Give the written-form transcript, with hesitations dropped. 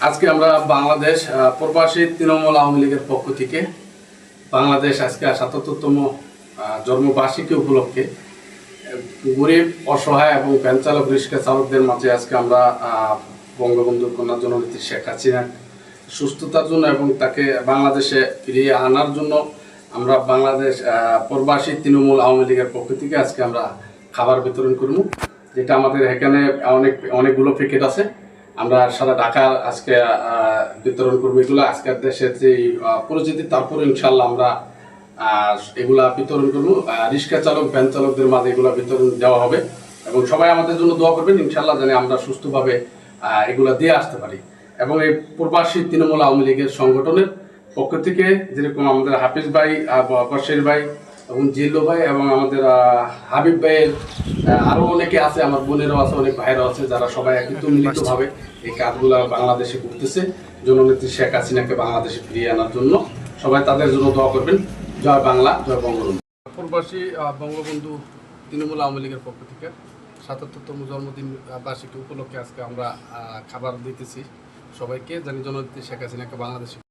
আজকে আমরা বাংলাদেশ প্রবাসী তৃণমূল আওয়ামী লীগের পক্ষ থেকে বাংলাদেশ আজকে ৭৭তম জন্মবার্ষিকী উপলক্ষে গরিব, অসহায় এবং ভ্যান চালক, রিক্সা চালকদের মাঝে আজকে আমরা বঙ্গবন্ধু কন্যা জননেত্রী শেখ হাসিনা সুস্থতার জন্য এবং তাকে বাংলাদেশে ফিরিয়ে আনার জন্য আমরা বাংলাদেশ প্রবাসী তৃণমূল আওয়ামী লীগের পক্ষ থেকে আজকে আমরা খাবার বিতরণ করব, যেটা আমাদের এখানে অনেকগুলো প্যাকেট আছে। আমরা সারা ঢাকার আজকে বিতরণ করবো এগুলো আজকের দেশের যে পরিচিতি, তারপরে ইনশাল্লাহ আমরা এগুলা বিতরণ করবো। রিক্সা চালক, ভ্যান চালকদের মাঝে এগুলা বিতরণ দেওয়া হবে এবং সবাই আমাদের জন্য দোয়া করবেন ইনশাল্লাহ, জানি আমরা সুস্থভাবে এগুলা দিয়ে আসতে পারি। এবং এই প্রবাসী তৃণমূল আওয়ামী লীগের সংগঠনের পক্ষ থেকে যেরকম আমাদের হাফিজ ভাই, বশির ভাই এবং জিল্লু ভাই এবং আমাদের হাবিব ভাইয়ের আরও অনেকে আছে, আমার বোনেরাও আছে, অনেক ভাইরাও আছে, যারা সবাই একটু মিলিতভাবে এই কাজগুলো বাংলাদেশে করতেছে জননেত্রী শেখ হাসিনাকে বাংলাদেশে ফিরিয়ে আনার জন্য। সবাই তাদের জন্য দোয়া করবেন। জয় বাংলা, জয় বঙ্গবন্ধু। প্রবাসী বঙ্গবন্ধু তৃণমূল আওয়ামী লীগের পক্ষ থেকে ৭৭তম জন্মদিন বার্ষিকী উপলক্ষে আজকে আমরা খাবার দিতেছি সবাইকে, জানি জননেত্রী শেখ হাসিনাকে বাংলাদেশে